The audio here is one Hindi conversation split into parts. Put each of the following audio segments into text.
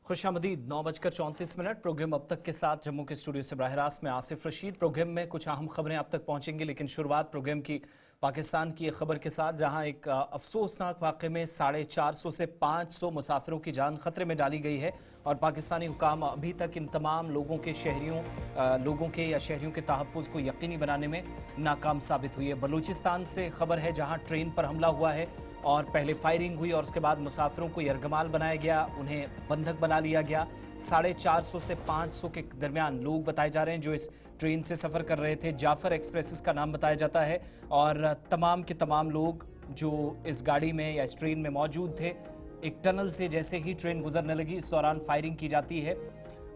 खुशामदीद 9:34 प्रोग्राम अब तक के साथ जम्मू के स्टूडियो से बराह रास्त में आसिफ रशीद। प्रोग्राम में कुछ अहम खबरें अब तक पहुंचेंगी, लेकिन शुरुआत प्रोग्राम की पाकिस्तान की एक खबर के साथ, जहां एक अफसोसनाक वाक़े में 450 से 500 मुसाफिरों की जान खतरे में डाली गई है और पाकिस्तानी हुकाम अभी तक इन तमाम लोगों के शहरियों के तहफ़्फ़ुज़ को यकीनी बनाने में नाकाम साबित हुई है। बलूचिस्तान से खबर है, जहाँ ट्रेन पर हमला हुआ है और पहले फायरिंग हुई और उसके बाद मुसाफिरों को यरगमाल बनाया गया, उन्हें बंधक बना लिया गया। 450 से 500 के दरमियान लोग बताए जा रहे हैं जो इस ट्रेन से सफ़र कर रहे थे। जाफर एक्सप्रेस इसका नाम बताया जाता है और तमाम के तमाम लोग जो इस गाड़ी में या इस ट्रेन में मौजूद थे, एक टनल से जैसे ही ट्रेन गुजरने लगी, इस दौरान फायरिंग की जाती है।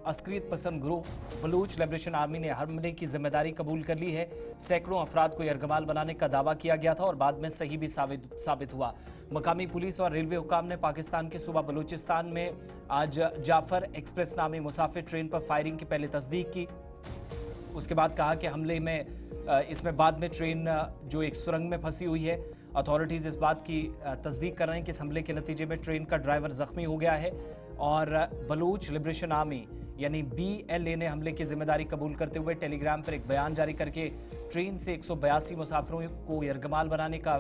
अस्करियत पसंद ग्रुप बलूच लिबरेशन आर्मी ने हमले की जिम्मेदारी कबूल कर ली है। सैकड़ों अफराद को यरगमाल बनाने का दावा किया गया था और बाद में सही भी साबित हुआ। मकामी पुलिस और रेलवे हुकाम ने पाकिस्तान के सूबा बलूचिस्तान में आज जाफर एक्सप्रेस नामी मुसाफिर ट्रेन पर फायरिंग की पहले तस्दीक की। उसके बाद कहा कि हमले में इसमें बाद में ट्रेन जो एक सुरंग में फंसी हुई है। अथॉरिटीज़ इस बात की तस्दीक कर रहे हैं कि इस हमले के नतीजे में ट्रेन का ड्राइवर जख्मी हो गया है और बलूच लिबरेशन आर्मी यानी BLA ने हमले की जिम्मेदारी कबूल करते हुए टेलीग्राम पर एक बयान जारी करके ट्रेन से 182 मुसाफिरों को यरगमाल बनाने का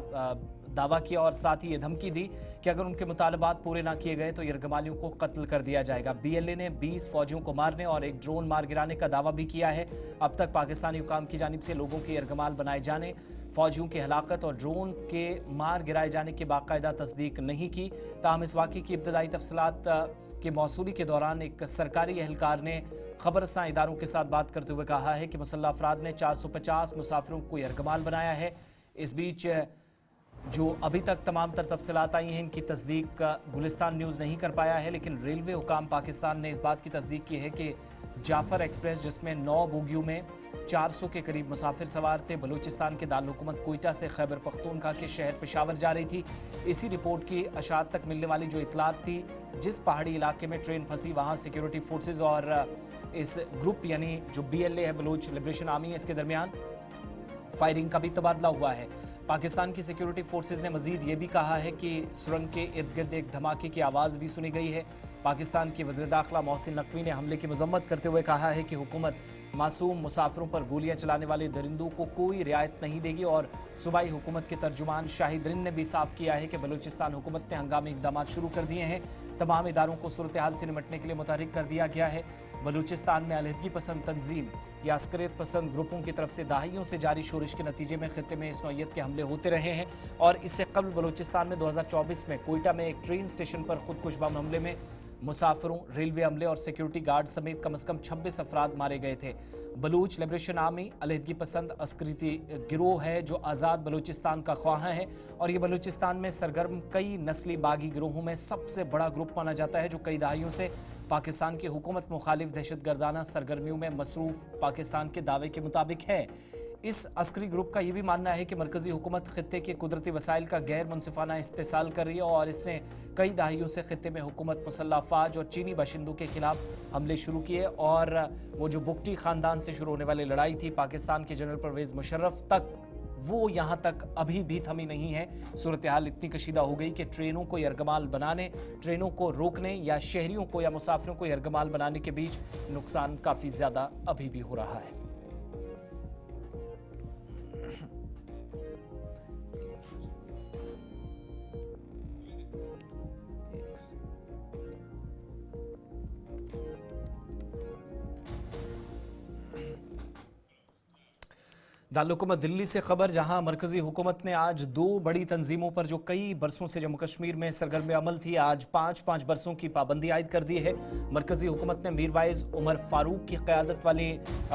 दावा किया और साथ ही ये धमकी दी कि अगर उनके मुतालबात पूरे ना किए गए तो यरगमालियों को कत्ल कर दिया जाएगा। BLA ने 20 फौजियों को मारने और एक ड्रोन मार गिराने का दावा भी किया है। अब तक पाकिस्तानी हुकाम की जानिब से लोगों के यरगमाल बनाए जाने, फौजियों की हलाकत और ड्रोन के मार गिराए जाने की बाकायदा तस्दीक नहीं की। ताहम इस वाक़े की इब्तदाई तफसीलात के मौसूली के दौरान एक सरकारी एहलकार ने खबरसां इदारों के साथ बात करते हुए कहा है कि मुसल्लह अफराद ने 450 मुसाफिरों को यरगमाल बनाया है। इस बीच जो अभी तक तमाम तर तफसीलात आई हैं, इनकी तस्दीक गुलिस्तान न्यूज़ नहीं कर पाया है, लेकिन रेलवे हुकाम पाकिस्तान ने इस बात की तस्दीक की है कि जाफर एक्सप्रेस, जिसमें 9 बोगियों में 400 के करीब मुसाफिर सवार थे, बलूचिस्तान के दारुल हुकूमत कोयटा से खैबर पख्तूनख्वा के शहर पेशावर जा रही थी। इसी रिपोर्ट की अशात तक मिलने वाली जो इतलात थी, जिस पहाड़ी इलाके में ट्रेन फंसी वहाँ सिक्योरिटी फोर्सेज और इस ग्रुप यानी जो BLA है, बलूच लिबरेशन आर्मी है, इसके दरमियान फायरिंग का भी तबादला हुआ है। पाकिस्तान की सिक्योरिटी फोर्सेज ने मजीद ये भी कहा है कि सुरंग के इर्द गिर्द एक धमाके की आवाज़ भी सुनी गई है। पाकिस्तान के वज़ीर दाखिला मोहसिन नकवी ने हमले की मजम्मत करते हुए कहा है कि हुकूमत मासूम मुसाफिरों पर गोलियां चलाने वाले दरिंदों को कोई रियायत नहीं देगी और सूबाई हुकूमत के तर्जुमान शाहिद रिन ने भी साफ किया है कि बलूचिस्तान हुकूमत ने हंगामी इकदाम शुरू कर दिए हैं। तमाम इदारों को सूरत हाल से निपटने के लिए मुतहरिक कर दिया गया है। बलूचिस्तान में अलहदगी पसंद तंजीम या अस्करियत पसंद ग्रुपों की तरफ से दहाइयों से जारी शोरिश के नतीजे में खित्ते में इस नौयत के हमले होते रहे हैं और इससे कबल बलूचिस्तान में 2024 में कोयटा में एक ट्रेन स्टेशन पर खुदकुश बम हमले में मुसाफिरों, रेलवे अमले और सिक्योरिटी गार्ड समेत कम से कम 26 अफराद मारे गए थे। बलूच लिबरेशन आर्मी अलहदगी पसंद अस्करियती गिरोह है जो आज़ाद बलूचिस्तान का ख्वाह है और ये बलूचिस्तान में सरगर्म कई नस्ली बागी गिरोहों में सबसे बड़ा ग्रुप माना जाता है, जो कई दहाइयों से पाकिस्तान की हुकूमत मुखालिफ दहशतगर्दाना सरगर्मियों में मसरूफ पाकिस्तान के दावे के मुताबिक है। इस अस्करी ग्रुप का यह भी मानना है कि मरकजी हुकूमत खित्ते के कुदरती वसाइल का गैर मुनसिफाना इस्तेसाल कर रही है और इसने कई दहाइयों से खित्ते में हुकूमत, मुसल्लह अफवाज और चीनी बाशिंदों के खिलाफ हमले शुरू किए और वो जो बुगटी खानदान से शुरू होने वाली लड़ाई थी पाकिस्तान के जनरल परवेज़ मुशर्रफ तक, वो यहाँ तक अभी भी थमी नहीं है। सूरत हाल इतनी कशीदा हो गई कि ट्रेनों को यरगमाल बनाने, ट्रेनों को रोकने या शहरियों को या मुसाफिरों को यरगमाल बनाने के बीच नुकसान काफ़ी ज़्यादा अभी भी हो रहा है। दारुल हुकूमत दिल्ली से खबर, जहां मरकजी हुकूमत ने आज 2 बड़ी तंजीमों पर जो कई बरसों से जम्मू कश्मीर में सरगर्म अमल थी, आज 5-5 बरसों की पाबंदी आयद कर दी है। मरकजी हुकूमत ने मीरवाइज उमर फारूक की क़यादत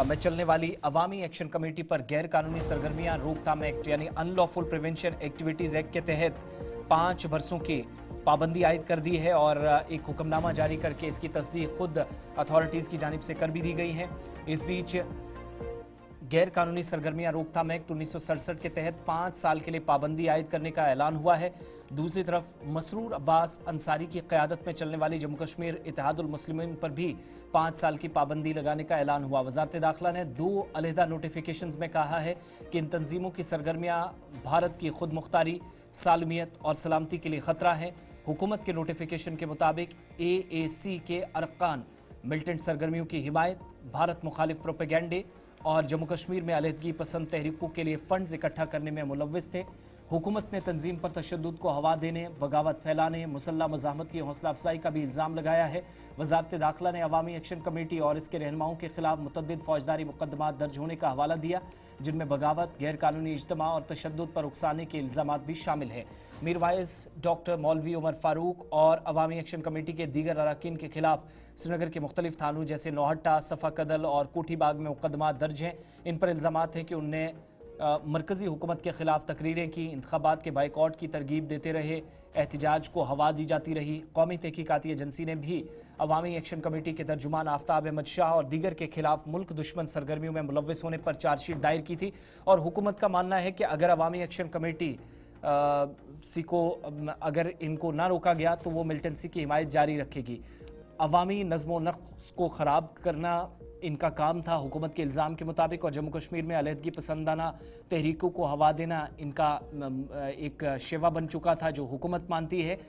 में चलने वाली अवामी एक्शन कमेटी पर गैर कानूनी सरगर्मियां रोकथाम एक्ट यानी अनलॉफुल प्रिवेंशन एक्टिविटीज़ एक्ट के तहत 5 बरसों की पाबंदी आयद कर दी है और एक हुक्मनामा जारी करके इसकी तस्दीक खुद अथॉरिटीज़ की जानिब से कर भी दी गई है। इस बीच गैर कानूनी सरगर्मियां रोकथाम एक्ट 1967 के तहत 5 साल के लिए पाबंदी आयद करने का ऐलान हुआ है। दूसरी तरफ मसरूर अब्बास अंसारी की क़यादत में चलने वाली जम्मू कश्मीर इत्तेहादुल मुस्लिमीन पर भी 5 साल की पाबंदी लगाने का ऐलान हुआ। वज़ारत दाखिला ने 2 अलहदा नोटिफिकेशंस में कहा है कि इन तंजीमों की सरगर्मियां भारत की खुद मुख्तारी, सालमियत और सलामती के लिए ख़तरा है। हुकूमत के नोटिफिकेशन के मुताबिक AAC के अरकान मिलिटेंट सरगर्मियों की हिमायत, भारत मुखालिफ प्रोपेगेंडे और जम्मू कश्मीर में अलहदगी पसंद तहरीकों के लिए फंड्स इकट्ठा करने में मुलव्विस थे। हुकूमत ने तंजीम पर तशद्दुद को हवा देने, बगावत फैलाने, मुसल्लह मज़ाहमत की हौसला अफजाई का भी इल्ज़ाम लगाया है। वज़ारत दाखिला ने अवामी एक्शन कमेटी और इसके रहनुमाओं के खिलाफ मुतअद्दिद फौजदारी मुकदमात दर्ज होने का हवाला दिया, जिनमें बगावत, गैर कानूनी इज्तिमा और तशद्दुद पर उकसाने के इल्ज़ामात भी शामिल हैं। मीरवाइज, डॉक्टर मौलवी उमर फारूक और अवामी एक्शन कमेटी के दीगर अरकान के खिलाफ श्रीनगर के मुख्तलिफ थानों जैसे नौहट्टा, सफ़ा कदल और कोठी बाग में मुकदमात दर्ज हैं। इन पर इल्ज़ामात हैं कि उनने मरकज़ी हुकूमत के खिलाफ तकरीरें की, इंतखाबात के बाइकआउट की तरगीब देते रहे, एहतजाज को हवा दी जाती रही। कौमी तहकीकाती एजेंसी ने भी अवामी एक्शन कमेटी के तर्जुमान आफ्ताब अहमद शाह और दीगर के खिलाफ मुल्क दुश्मन सरगर्मियों में मुलव्विस होने पर चार्जशीट दायर की थी और हुकूमत का मानना है कि अगर अवामी एक्शन कमेटी अगर इनको ना रोका गया तो वो मिलिटेंसी की हिमायत जारी रखेगी। अवामी नज़्म नक्श को ख़राब करना इनका काम था हुकूमत के इल्ज़ाम के मुताबिक, और जम्मू कश्मीर में अलहदगी पसंदाना तहरीकों को हवा देना इनका एक शेवा बन चुका था जो हुकूमत मानती है।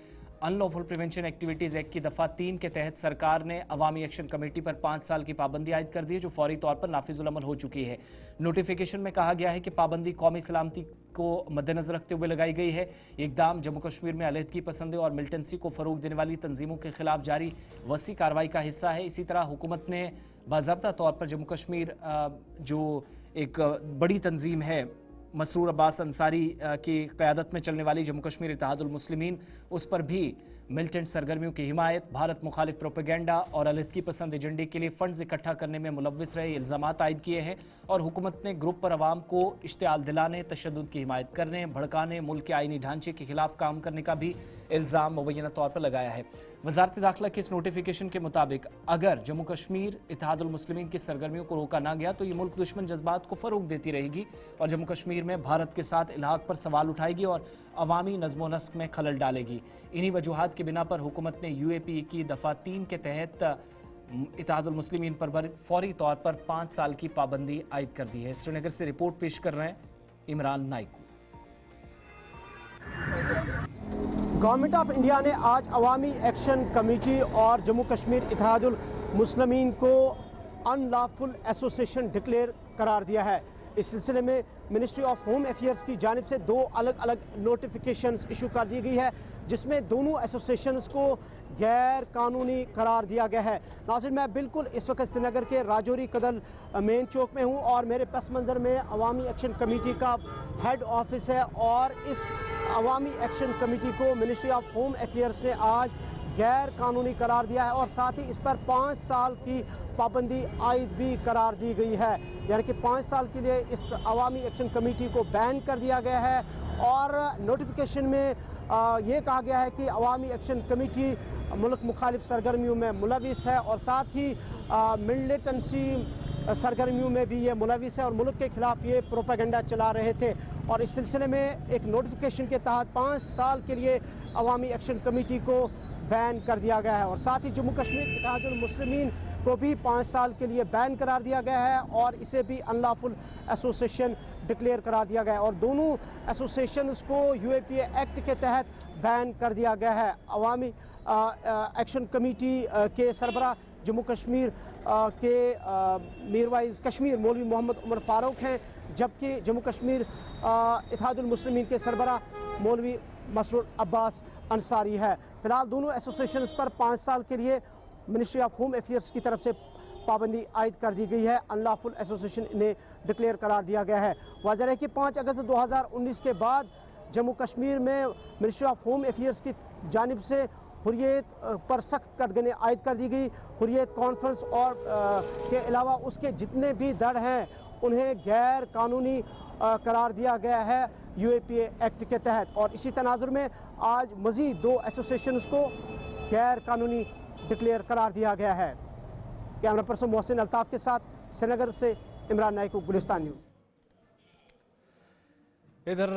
अनलॉफुल प्रिवेंशन एक्टिविटीज़ एक्ट की दफ़ा 3 के तहत सरकार ने अवामी एक्शन कमेटी पर 5 साल की पाबंदी आयद कर दी है, जो फौरी तौर पर नाफिजुल अमल हो चुकी है। नोटिफिकेशन में कहा गया है कि पाबंदी कौमी सलामती को मद्देनजर रखते हुए लगाई गई है। इकदाम जम्मू कश्मीर में अलहदगी पसंद और मिलिटेंसी को फ़रोग देने वाली तंजीमों के खिलाफ जारी वसी कार्रवाई का हिस्सा है। इसी तरह हुकूमत ने बाज़ाब्ता तौर पर जम्मू कश्मीर जो एक बड़ी तंजीम है मसरूर अब्बास अंसारी की क़यादत में चलने वाली जम्मू कश्मीर इत्तेहादुल मुस्लिमीन, उस पर भी मिलिटेंट सरगर्मियों की हिमायत, भारत मुखालिफ प्रोपेगेंडा और अलहदगी पसंद एजेंडे के लिए फंड्स इकट्ठा करने में मुलव्विस रहे इल्ज़ामात आयद किए हैं। और हुकूमत ने ग्रुप पर आवाम को इश्तियाल दिलाने, तशद्दुद की हिमायत करने, भड़काने, मुल्क के आईनी ढांचे के खिलाफ काम करने का भी इल्ज़ाम मुबैना तौर पर लगाया है। वज़ारत दाखिला के इस नोटिफिकेशन के मुताबिक अगर जम्मू कश्मीर इत्तेहादुल मुस्लिमीन की सरगर्मियों को रोका ना गया तो ये मुल्क दुश्मन जज्बात को फ़रोग देती रहेगी और जम्मू कश्मीर में भारत के साथ इल्हाक पर सवाल उठाएगी और अवामी नज़्म नस्क में खलल डालेगी। इन्हीं वजूहात की बिना पर हुकूमत ने UAPA की दफ़ा 3 के तहत इत्तेहादुल मुस्लिमीन पर फौरी तौर पर 5 साल की पाबंदी आयद कर दी है। श्रीनगर से रिपोर्ट पेश कर रहे हैं Imran Naikoo. Government of India ने आज अवामी एक्शन कमेटी और जम्मू कश्मीर इत्तेहादुल मुस्लिमीन को अनलॉफुल एसोसिएशन डिक्लेयर करार दिया है। इस सिलसिले में मिनिस्ट्री ऑफ होम अफेयर्स की जानिब से 2 अलग अलग नोटिफिकेशंस इशू कर दी गई है, जिसमें दोनों एसोसिएशंस को गैर कानूनी करार दिया गया है। नाज़रीन, मैं बिल्कुल इस वक्त श्रीनगर के राजौरी कदल मेन चौक में हूँ और मेरे पस मंज़र में अवामी एक्शन कमेटी का हेड ऑफिस है और इस अवामी एक्शन कमेटी को मिनिस्ट्री ऑफ होम अफेयर्स ने आज गैर कानूनी करार दिया है और साथ ही इस पर 5 साल की पाबंदी आयद भी करार दी गई है। यानी कि 5 साल के लिए इस अवामी एक्शन कमेटी को बैन कर दिया गया है और नोटिफिकेशन में ये कहा गया है कि अवामी एक्शन कमेटी मुल्क मुखालिफ सरगर्मियों में मुलविस है और साथ ही मिलिटेंसी सरगर्मियों में भी ये मुलविस है और मुल्क के खिलाफ ये प्रोपेगेंडा चला रहे थे। और इस सिलसिले में एक नोटिफिकेशन के तहत 5 साल के लिए अवामी एक्शन कमेटी को बैन कर दिया गया है और साथ ही जम्मू कश्मीर इत्तेहादुल मुस्लिमीन को भी 5 साल के लिए बैन करार दिया गया है और इसे भी अनलॉफुल एसोसिएशन डिक्लेयर करार दिया गया है और दोनों एसोसिएशंस को UAPA एक्ट के तहत बैन कर दिया गया है। अवामी एक्शन कमेटी के सरबराह जम्मू कश्मीर के मीरवाइज कश्मीर मौलवी मोहम्मद उमर फारूक हैं, जबकि जम्मू कश्मीर इत्तेहादुल मुस्लिमीन के सरबराह मौलवी मसरूर अब्बास अंसारी है। फिलहाल दोनों एसोसिएशंस पर 5 साल के लिए मिनिस्ट्री ऑफ होम अफेयर्स की तरफ से पाबंदी आयद कर दी गई है। अनलॉफुल एसोसिएशन इन्हें डिक्लेयर करार दिया गया है। वाज़ेह है कि 5 अगस्त 2019 के बाद जम्मू कश्मीर में मिनिस्ट्री ऑफ होम अफेयर्स की जानिब से हुर्रियत पर सख्त कदगने आयद कर दी गई। हुर्रियत कॉन्फ्रेंस और के अलावा उसके जितने भी दड़ हैं उन्हें गैर कानूनी करार दिया गया है UAPA एक्ट के तहत और इसी तनाजुर में आज मज़ीद 2 एसोसिएशंस को गैर कानूनी डिक्लेयर करार दिया गया है। कैमरा पर्सन मोहसिन अल्ताफ़ के साथ श्रीनगर से इमरान नाइकू, गुलिस्तान न्यूज़। इधर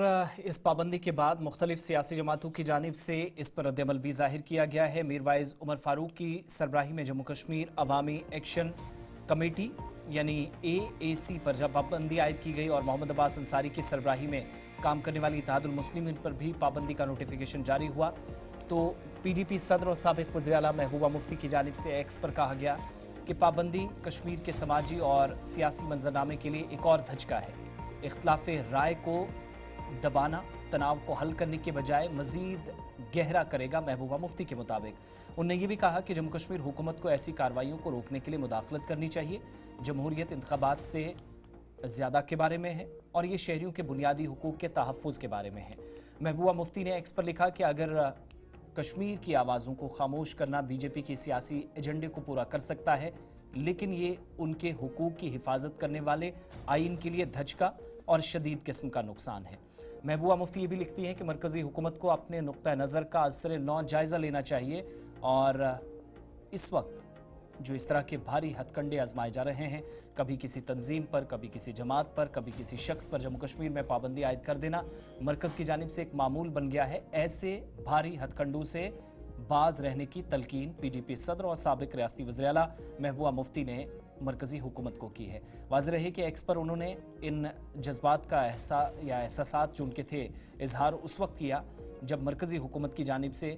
इस पाबंदी के बाद मुख्तलिफ सियासी जमातों की जानिब से इस पर रद्दअमल भी जाहिर किया गया है। मीरवाइज उमर फारूक की सरबराही में जम्मू कश्मीर अवामी एक्शन कमेटी यानी AAC पर जब पाबंदी आयद की गई और मोहम्मद अब्बास अंसारी की सरबराही में काम करने वाली इत्तेहादुल मुस्लिमीन पर भी पाबंदी का नोटिफिकेशन जारी हुआ तो पीडीपी सदर और साबिक वज़ीर आला महबूबा मुफ्ती की जानिब से एक्स पर कहा गया कि पाबंदी कश्मीर के समाजी और सियासी मंजरनामे के लिए एक और धचका है। इख्तलाफ राय को दबाना तनाव को हल करने के बजाय मजीद गहरा करेगा। महबूबा मुफ्ती के मुताबिक उन्होंने ये भी कहा कि जम्मू कश्मीर हुकूमत को ऐसी कार्रवाइयों को रोकने के लिए मुदाखलत करनी चाहिए। जमहूरियत इंतखाबात से ज़्यादा के बारे में है और ये शहरियों के बुनियादी हुकूक के तहफ़्फ़ुज़ के बारे में है। महबूबा मुफ्ती ने एक्स पर लिखा कि अगर कश्मीर की आवाज़ों को खामोश करना बीजेपी की सियासी एजेंडे को पूरा कर सकता है, लेकिन ये उनके हुकूक की हिफाजत करने वाले आइन के लिए धचका और शदीद किस्म का नुकसान है। महबूबा मुफ्ती ये भी लिखती हैं कि मरकज़ी हुकूमत को अपने नुक्ता नज़र का असर नौ जायज़ा लेना चाहिए और इस वक्त जो इस तरह के भारी हथकंडे आजमाए जा रहे हैं, कभी किसी तंजीम पर, कभी किसी जमात पर, कभी किसी शख्स पर जम्मू कश्मीर में पाबंदी आयद कर देना मरकज़ की जानिब से एक मामूल बन गया है। ऐसे भारी हथकंडों से बाज रहने की तलकीन पीडीपी सदर और साबिक रियासती वज़ीर आला महबूबा मुफ्ती ने मरकज़ी हुकूमत को की है। वाज़ेह रहे कि एक्स पर उन्होंने इन जज्बात का एहसासात जो उनके थे इजहार उस वक्त किया जब मरकज़ी हुकूमत की जानिब से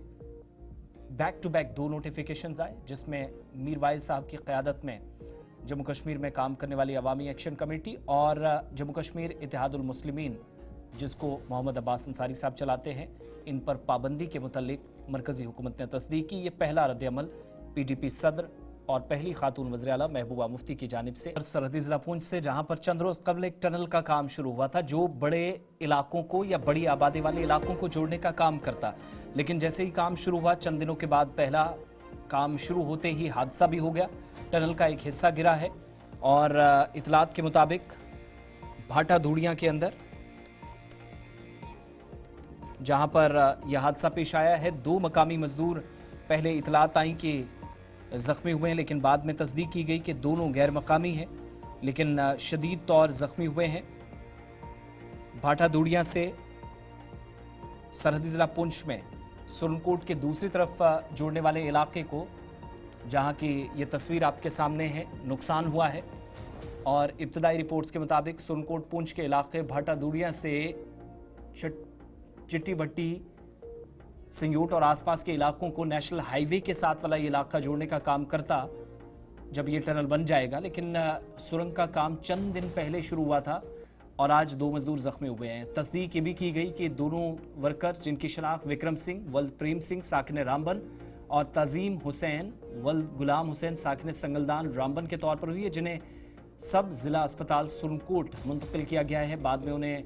बैक टू बैक 2 नोटिफिकेशंस आए, जिसमें मीर वाइज साहब की क़यादत में जम्मू कश्मीर में काम करने वाली अवामी एक्शन कमेटी और जम्मू कश्मीर इत्तेहादुल मुस्लिमीन, जिसको मोहम्मद अब्बास अंसारी साहब चलाते हैं, इन पर पाबंदी के मुतल्लिक मरकज़ी हुकूमत ने तस्दीक की। ये पहला रद्द-ए-अमल पीडीपी सदर और पहली खातून वज़ीर आला महबूबा मुफ्ती की जानिब से सरहदी ज़िला पुंछ से, जहाँ पर चंद रोज़ कबल एक टनल का काम शुरू हुआ था जो बड़े इलाकों को या बड़ी आबादी वाले इलाकों को जोड़ने का काम करता, लेकिन जैसे ही काम शुरू हुआ चंद दिनों के बाद पहला काम शुरू होते ही हादसा भी हो गया। टनल का एक हिस्सा गिरा है और इतलात के मुताबिक भाटा धूड़ियाँ के अंदर जहाँ पर यह हादसा पेश आया है, 2 मकामी मजदूर पहले इतलात आई कि ज़ख्मी हुए हैं, लेकिन बाद में तस्दीक की गई कि दोनों गैर मकामी हैं, लेकिन शदीद तौर ज़ख्मी हुए हैं। भाटा धूड़ियाँ से सरहदी ज़िला पुंछ में सुरनकोट के दूसरी तरफ जोड़ने वाले इलाके को, जहाँ की ये तस्वीर आपके सामने है, नुकसान हुआ है और इब्तदाई रिपोर्ट्स के मुताबिक सुरनकोट पुंछ के इलाके भाटा धूड़ियाँ से चिट्टी भट्टी, सिंगयूट और आसपास के इलाकों को नेशनल हाईवे के साथ वाला ये इलाका जोड़ने का काम करता जब ये टनल बन जाएगा, लेकिन सुरंग का काम चंद दिन पहले शुरू हुआ था और आज 2 मजदूर जख्मी हुए हैं। तस्दीक ये भी की गई कि दोनों वर्कर, जिनकी शनाख्त विक्रम सिंह वल्द प्रेम सिंह साकिन रामबन और तजीम हुसैन वल्द गुलाम हुसैन साकिन संगलदान रामबन के तौर पर हुई है, जिन्हें सब जिला अस्पताल सुरनकोट मुंतकिल किया गया है। बाद में उन्हें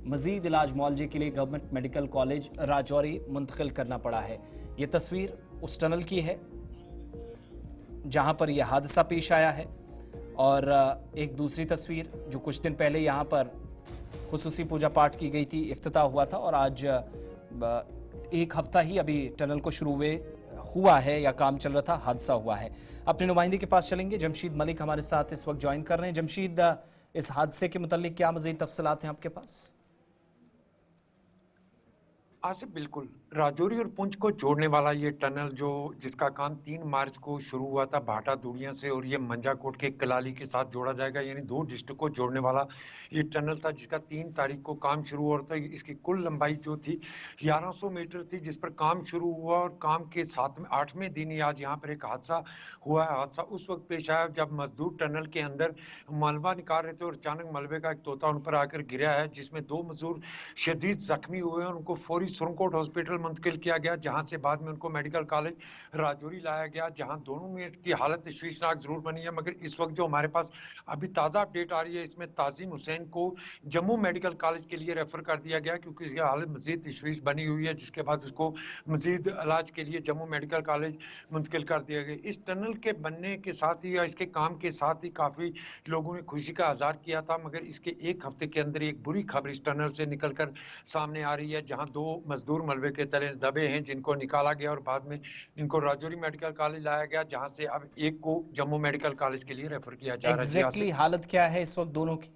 मजीद इलाज मुआलजे के लिए गवर्नमेंट मेडिकल कॉलेज राजौरी मुंतकिल करना पड़ा है। ये तस्वीर उस टनल की है जहां पर यह हादसा पेश आया है और एक दूसरी तस्वीर जो कुछ दिन पहले यहाँ पर खुसूसी पूजा पाठ की गई थी, इफ्तिताह हुआ था और आज 1 हफ्ता ही अभी टनल को शुरू हुआ है या काम चल रहा था, हादसा हुआ है। अपने नुमाइंदे के पास चलेंगे, जमशीद मलिक हमारे साथ इस वक्त ज्वाइन कर रहे हैं। जमशीद, इस हादसे के मुतालिक क्या मज़ीद तफसीलात हैं आपके पास? आसिफ, बिल्कुल राजौरी और पुंछ को जोड़ने वाला ये टनल जिसका काम 3 मार्च को शुरू हुआ था भाटा धूड़ियां से, और ये मंजाकोट के कलाली के साथ जोड़ा जाएगा, यानी 2 डिस्ट्रिक्ट को जोड़ने वाला ये टनल था, जिसका 3 तारीख को काम शुरू हुआ था। इसकी कुल लंबाई जो थी 1100 मीटर थी, जिस पर काम शुरू हुआ और काम के 8वें दिन ही आज यहाँ पर एक हादसा हुआ है। हादसा उस वक्त पेश आया जब मजदूर टनल के अंदर मलबा निकाल रहे थे और अचानक मलबे का एक तोता उन पर आकर गिरा है, जिसमें 2 मजदूर शदीद जख्मी हुए और उनको फौरी सुरनकोट हॉस्पिटल मुंतकिल किया गया, जहां से बाद में उनको मेडिकल कॉलेज राजौरी लाया गया, जहां दोनों में इसकी हालत तशवीशनाक जरूर बनी है। मगर इस वक्त जो हमारे पास अभी ताज़ा अपडेट आ रही है, इसमें ताजिम हुसैन को जम्मू मेडिकल कॉलेज के लिए रेफर कर दिया गया क्योंकि इसकी हालत मजीद तशवीश बनी हुई है, जिसके बाद उसको मजीद इलाज के लिए जम्मू मेडिकल कॉलेज मुंतकिल कर दिया गया। इस टनल के बनने के साथ ही या इसके काम के साथ ही काफ़ी लोगों ने खुशी का इज़हार किया था, मगर इसके 1 हफ्ते के अंदर एक बुरी खबर इस टनल से निकलकर सामने आ रही है, जहां 2 मजदूर मलबे के तले दबे हैं, जिनको निकाला गया और बाद में इनको राजौरी मेडिकल कॉलेज लाया गया, जहां से अब एक को जम्मू मेडिकल कॉलेज के लिए रेफर किया जा रहा है। हालत क्या है इस वक्त दोनों की?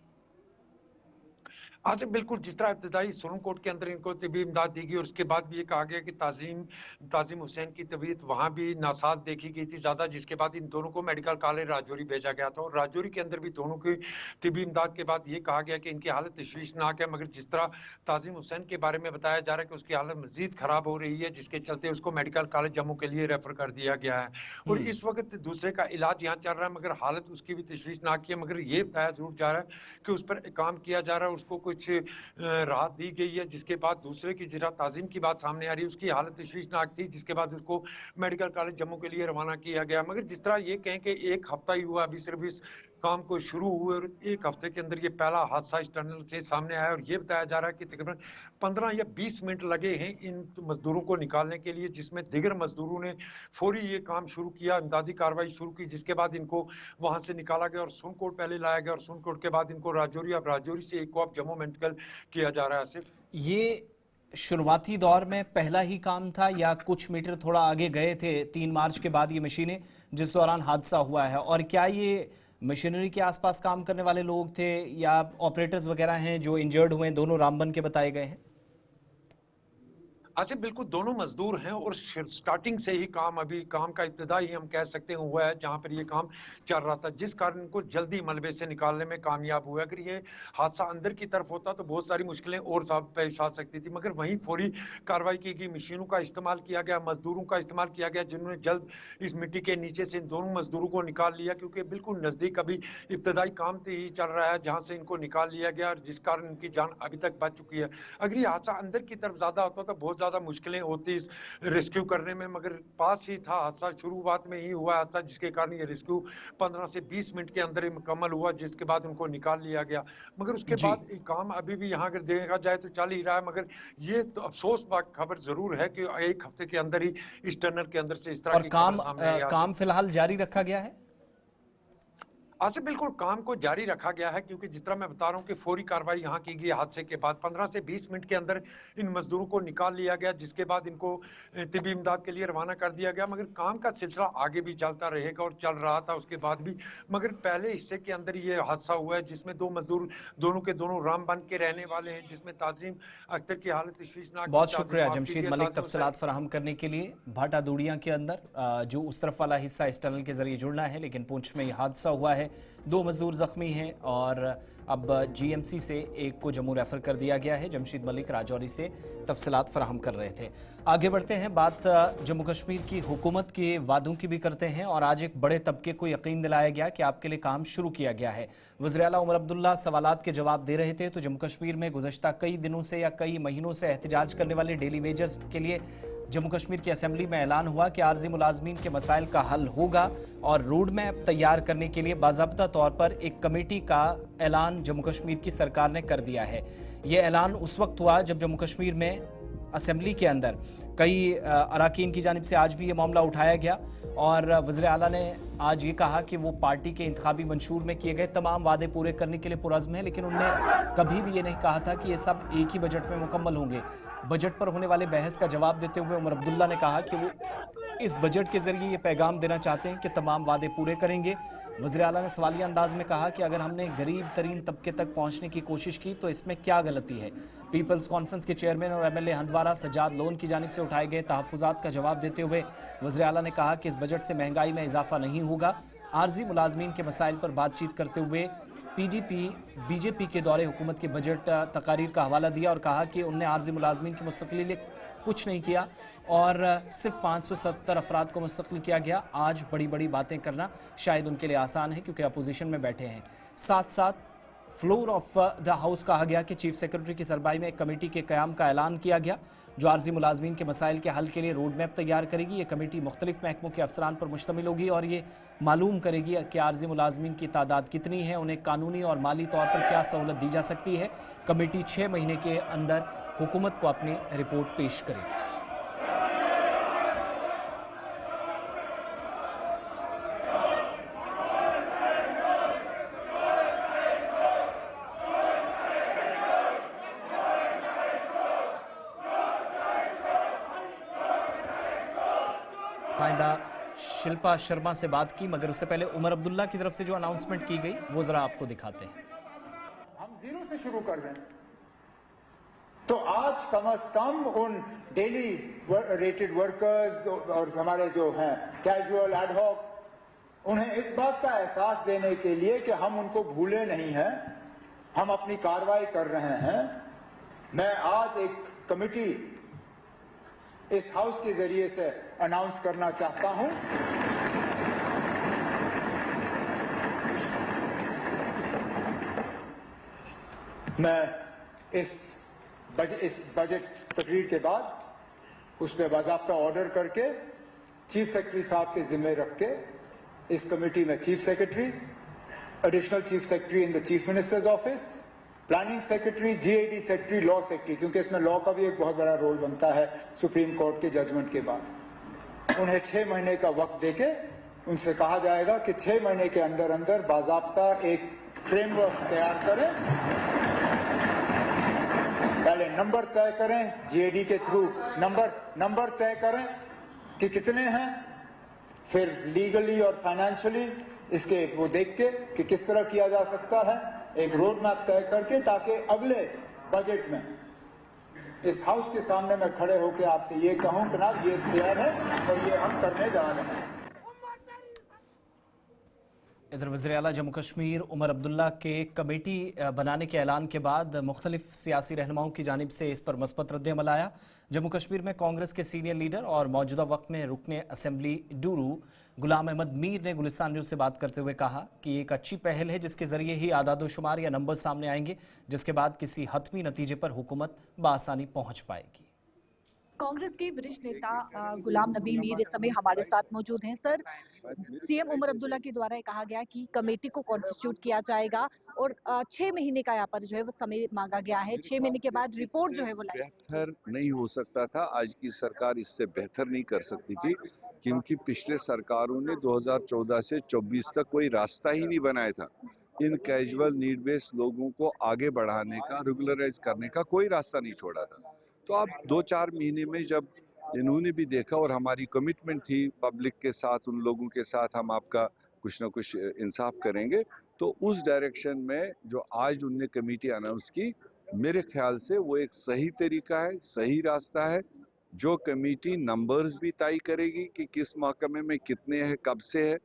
हाँ जी, बिल्कुल, जिस तरह इब्तिदाई सुरन कोर्ट के अंदर इनको तिबी इमदाद दी गई और उसके बाद भी ये कहा गया कि ताज़ीम हुसैन की तबीयत वहाँ भी नासाज देखी गई थी ज़्यादा, जिसके बाद इन दोनों को मेडिकल कॉलेज राजौरी भेजा गया था और राजौरी के अंदर भी दोनों की तिबी इमदाद के बाद ये कहा गया कि इनकी हालत तशवीशनाक है, मगर जिस तरह ताज़ीम हुसैन के बारे में बताया जा रहा है कि उसकी हालत मज़ीद ख़राब हो रही है, जिसके चलते उसको मेडिकल कॉलेज जम्मू के लिए रेफ़र कर दिया गया है और इस वक़्त दूसरे का इलाज यहाँ चल रहा है, मगर हालत उसकी भी तशवीशनाक है, मगर ये बताया ज़रूर जा रहा है कि उस पर काम किया जा रहा है, उसको कुछ राहत दी गई है, जिसके बाद दूसरे की जिरा ताज़ीम की बात सामने आ रही है, उसकी हालत तशवीशनाक थी, जिसके बाद उसको मेडिकल कॉलेज जम्मू के लिए रवाना किया गया। मगर जिस तरह ये कहें कि 1 हफ्ता ही हुआ अभी सिर्फ इस काम को शुरू हुए और 1 हफ्ते के अंदर ये पहला हादसा इस टनल से सामने आया और ये बताया जा रहा है कि तकरीबन 15 या 20 मिनट लगे हैं इन मजदूरों को निकालने के लिए, जिसमें दीगर मजदूरों ने फौरी ये काम शुरू किया, इमदादी कार्रवाई शुरू की, जिसके बाद इनको वहां से निकाला गया और सुनकोट पहले लाया गया और सुनकोट के बाद इनको राजौरी, अब राजौरी से एक को अब जम्मू मेडिकल किया जा रहा है। सिर्फ ये शुरुआती दौर में पहला ही काम था या कुछ मीटर थोड़ा आगे गए थे 3 मार्च के बाद ये मशीनें, जिस दौरान हादसा हुआ है? और क्या ये मशीनरी के आसपास काम करने वाले लोग थे या ऑपरेटर्स वगैरह हैं जो इंजर्ड हुए, दोनों रामबन के बताए गए हैं? आसिफ, बिल्कुल दोनों मजदूर हैं और स्टार्टिंग से ही काम का इब्तिदा ही हम कह सकते हैं हुआ है, जहां पर ये काम चल रहा था, जिस कारण इनको जल्दी मलबे से निकालने में कामयाब हुआ। अगर ये हादसा अंदर की तरफ होता तो बहुत सारी मुश्किलें और साथ पेश आ सकती थी, मगर वहीं फौरी कार्रवाई की गई, मशीनों का इस्तेमाल किया गया, मजदूरों का इस्तेमाल किया गया, जिन्होंने जल्द इस मिट्टी के नीचे से इन दोनों मजदूरों को निकाल लिया, क्योंकि बिल्कुल नजदीक अभी इब्तिदाई काम ही चल रहा है जहां से इनको निकाल लिया गया और जिस कारण इनकी जान अभी तक बच चुकी है। अगर ये हादसा अंदर की तरफ ज्यादा होता तो बहुत ज्यादा मुश्किलें होती इस रेस्क्यू करने में, मगर पास ही था हादसा, शुरुआत में ही हुआ हादसा, जिसके कारण ये रेस्क्यू 15 से 20 मिनट के अंदर ही मुकम्मल हुआ, जिसके बाद उनको निकाल लिया गया। मगर उसके जी। बाद काम अभी भी यहाँ अगर देखा जाए तो चल ही रहा है, मगर ये तो अफसोसनाक खबर जरूर है कि 1 हफ्ते के अंदर ही इस टनल के अंदर से इस तरह और की खबर सामने आई है। काम फिलहाल जारी रखा गया है? आसिफ, बिल्कुल काम को जारी रखा गया है, क्योंकि जिस तरह मैं बता रहा हूं कि फौरी कार्रवाई यहां की गई हादसे के बाद 15 से 20 मिनट के अंदर इन मजदूरों को निकाल लिया गया, जिसके बाद इनको तिबी इमदाद के लिए रवाना कर दिया गया। मगर काम का सिलसिला आगे भी चलता रहेगा और चल रहा था उसके बाद भी, मगर पहले हिस्से के अंदर ये हादसा हुआ है जिसमें 2 मजदूर दोनों के दोनों रामबन के रहने वाले हैं, जिसमें ताजीम अख्तर की हालत तशवीशनाक। बहुत शुक्रिया जमशीद मलिक तफसीलात फराहम करने के लिए। भाटा दूड़िया के अंदर जो उस तरफ वाला हिस्सा इस टनल के जरिए जुड़ना है, लेकिन पुंछ में यह हादसा हुआ है, 2 मजदूर जख्मी हैं और अब जीएमसी से एक को जम्मू रेफर कर दिया गया है। जमशीद मलिक राजौरी से तफसीलात फराहम कर रहे थे। आगे बढ़ते हैं, बात जम्मू कश्मीर की हुकूमत के वादों की भी करते हैं और आज एक बड़े तबके को यकीन दिलाया गया कि आपके लिए काम शुरू किया गया है। वज़ीर आला उमर अब्दुल्ला सवालात के जवाब दे रहे थे तो जम्मू कश्मीर में गुज़श्ता कई दिनों से या कई महीनों से एहतजाज करने वाले डेली वेजर्स के लिए जम्मू कश्मीर की असेंबली में ऐलान हुआ कि आर्जी मुलाजमीन के मसाइल का हल होगा और रोड मैप तैयार करने के लिए बाज़ाब्ता तौर पर एक कमेटी का ऐलान जम्मू कश्मीर की सरकार ने कर दिया है। ये ऐलान उस वक्त हुआ जब जम्मू कश्मीर में असेंबली के अंदर कई अराकीन की जानिब से आज भी ये मामला उठाया गया और वज़ीर आला ने आज ये कहा कि वो पार्टी के इंतखाबी मंशूर में किए गए तमाम वादे पूरे करने के लिए पुरज़्म है, लेकिन उन्होंने कभी भी ये नहीं कहा था कि ये सब एक ही बजट में मुकम्मल होंगे। बजट पर होने वाले बहस का जवाब देते हुए उमर अब्दुल्ला ने कहा कि वो इस बजट के जरिए ये पैगाम देना चाहते हैं कि तमाम वादे पूरे करेंगे। वज़ीर आला ने सवालिया अंदाज में कहा कि अगर हमने गरीब तरीन तबके तक पहुँचने की कोशिश की तो इसमें क्या गलती है। पीपल्स कॉन्फ्रेंस के चेयरमैन और MLA हंदवारा सज्जाद लोन की जानिब से उठाए गए तहफ़्फ़ुज़ात का जवाब देते हुए वज़ीर आला ने कहा कि इस बजट से महंगाई में इजाफा नहीं होगा। आर्जी मुलाजमीन के मसाइल पर बातचीत करते हुए PDP BJP के दौरे हुकूमत के बजट तकारीर का हवाला दिया और कहा कि उनने आर्जी मुलाजमीन की मुस्तक़िली लिए कुछ नहीं किया और सिर्फ 570 अफराद को मुस्तक़िल किया गया। आज बड़ी बड़ी बातें करना शायद उनके लिए आसान है क्योंकि अपोजिशन में बैठे हैं। साथ साथ फ्लोर ऑफ द हाउस कहा गया कि चीफ सेक्रेटरी की सरबराही में एक कमेटी के क़याम का ऐलान किया गया जो आर्जी मुलाजमीन के मसाइल के हल के लिए रोड मैप तैयार करेगी। ये कमेटी मुख्तलिफ महकमों के अफसरान पर मुश्तमिल होगी और ये मालूम करेगी कि आर्जी मुलाजमीन की तादाद कितनी है, उन्हें कानूनी और माली तौर पर क्या सहूलत दी जा सकती है। कमेटी 6 महीने के अंदर हुकूमत को अपनी रिपोर्ट पेश करेगी। पाइंदा शिल्पा शर्मा से बात की, मगर उससे पहले उमर अब्दुल्ला की तरफ से जो अनाउंसमेंट की गई वो जरा आपको दिखाते हैं। हम जीरो से शुरू कर रहे हैं, आज कम से कम उन डेली रेटेड वर्कर्स और हमारे जो हैं कैजुअल एडहॉक, उन्हें इस बात का एहसास देने के लिए कि हम उनको भूले नहीं हैं, हम अपनी कार्रवाई कर रहे हैं। मैं आज एक कमिटी इस हाउस के जरिए से अनाउंस करना चाहता हूं। मैं इस बजट तकरीर के बाद उस पर बाज़ाब्ता ऑर्डर करके चीफ सेक्रेटरी साहब के जिम्मे रख के इस कमेटी में chief secretary, additional chief secretary in the chief minister's office, planning secretary, GAD secretary, law secretary, क्योंकि इसमें लॉ का भी एक बहुत बड़ा रोल बनता है सुप्रीम कोर्ट के जजमेंट के बाद। उन्हें 6 महीने का वक्त देके उनसे कहा जाएगा कि 6 महीने के अंदर अंदर बाज़ाब्ता एक फ्रेमवर्क तैयार करें। पहले नंबर तय करें, जीएडी के थ्रू नंबर तय करें कि कितने हैं, फिर लीगली और फाइनेंशियली इसके वो देख के कि किस तरह किया जा सकता है, एक रोड मैप तय करके, ताकि अगले बजट में इस हाउस के सामने मैं खड़े होकर आपसे ये कहूं कि ना ये तैयार है और ये हम करने जा रहे हैं। इधर वज़ीर आला जम्मू कश्मीर उमर अब्दुल्ला के कमेटी बनाने के ऐलान के बाद मुख्तलिफ सियासी रहनुमाओं की जानिब से इस पर मस्बत रद्द-ए-अमल आया। जम्मू कश्मीर में कांग्रेस के सीनियर लीडर और मौजूदा वक्त में रुकने असेंबली डूरू गुलाम अहमद मीर ने गुलिस्तान न्यूज़ से बात करते हुए कहा कि ये एक अच्छी पहल है जिसके जरिए ही आदादोशुमार या नंबर सामने आएंगे, जिसके बाद किसी हतमी नतीजे पर हुकूमत बआसानी पहुंच पाएगी। कांग्रेस के वरिष्ठ नेता गुलाम नबी मीर इस समय हमारे साथ मौजूद हैं। सर, सीएम उमर अब्दुल्ला के द्वारा कहा गया कि कमेटी को कॉन्स्टिट्यूट किया जाएगा और 6 महीने का यहाँ पर जो है वो समय मांगा गया है। 6 महीने के बाद रिपोर्ट जो है वो बेहतर नहीं हो सकता था। आज की सरकार इससे बेहतर नहीं कर सकती थी, क्योंकि पिछले सरकारों ने 2014 से 24 तक कोई रास्ता ही नहीं बनाया था। इन कैजुअल नीड बेस्ड लोगों को आगे बढ़ाने का, रेगुलराइज करने का कोई रास्ता नहीं छोड़ा था। तो अब 2-4 महीने में जब इन्होंने भी देखा और हमारी कमिटमेंट थी पब्लिक के साथ, उन लोगों के साथ हम आपका कुछ ना कुछ इंसाफ करेंगे, तो उस डायरेक्शन में जो आज उनने कमेटी अनाउंस की, मेरे ख्याल से वो एक सही तरीका है, सही रास्ता है। जो कमेटी नंबर्स भी तय करेगी कि किस महकमे में कितने हैं, कब से है,